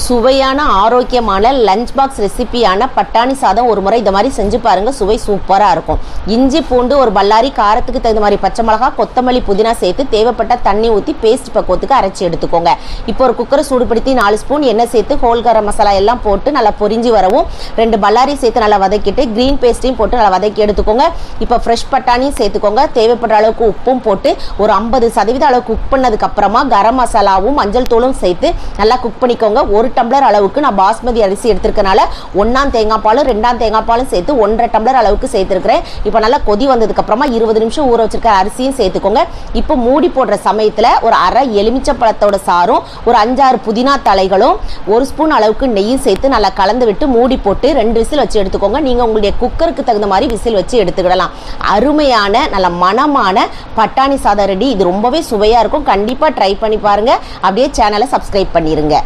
சுவையான ஆரோக்கியமான lunch box ரெசிபியான பட்டாணி சாதம் ஒரு முறை இந்த மாதிரி செஞ்சு பாருங்க. சுவை சூப்பராக இருக்கும். இஞ்சி பூண்டு ஒரு பல்லாரி, காரத்துக்கு தகுந்த மாதிரி பச்சை மிளகா, கொத்தமல்லி, புதினா சேர்த்து தேவைப்பட்ட தண்ணி ஊற்றி பேஸ்ட் பக்குவத்துக்கு அரைச்சி எடுத்துக்கோங்க. இப்போ ஒரு குக்கரை சூடுபடுத்தி 4 ஸ்பூன் எண்ணெய் சேர்த்து ஹோல் கரம் மசாலா எல்லாம் போட்டு நல்லா பொரிஞ்சு வரவும் 2 பல்லாரி சேர்த்து நல்லா வதக்கிட்டு கிரீன் பேஸ்ட்டையும் போட்டு நல்லா வதக்கி எடுத்துக்கோங்க. இப்போ ஃப்ரெஷ் பட்டாணியும் சேர்த்துக்கோங்க. தேவைப்படுற அளவுக்கு உப்பும் போட்டு ஒரு 50% அளவு குக் பண்ணதுக்கு அப்புறமா கரம் மசாலாவும் மஞ்சள் தூளும் சேர்த்து நல்லா குக் பண்ணிக்கோங்க. 1 டம்ளர் அளவுக்கு நான் பாஸ்மதி அரிசி எடுத்திருக்கனால 1ஆம் தேங்காய் பாலும் 2ஆம் தேங்காய் பாலும் சேர்த்து 1.5 டம்ளர் அளவுக்கு சேர்த்துருக்கிறேன். இப்போ நல்லா கொதி வந்ததுக்கு அப்புறமா 20 நிமிஷம் ஊற வச்சிருக்க அரிசியும் சேர்த்துக்கோங்க. இப்போ மூடி போடுற சமயத்தில் ஒரு அரை எலுமிச்சப்பழத்தோட சாரும் ஒரு 5-6 புதினா தலைகளும் 1 ஸ்பூன் அளவுக்கு நெய்யும் சேர்த்து நல்லா கலந்து விட்டு மூடி போட்டு 2 விசில் வச்சு எடுத்துக்கோங்க. நீங்கள் உங்களுடைய குக்கருக்கு தகுந்த மாதிரி விசில் வச்சு எடுத்துக்கிடலாம். அருமையான நல்ல மணமான பட்டாணி சாதம் ரெடி. இது ரொம்பவே சுவையாக இருக்கும். கண்டிப்பாக ட்ரை பண்ணி பாருங்க. அப்படியே சேனலை சப்ஸ்கிரைப் பண்ணிருங்க.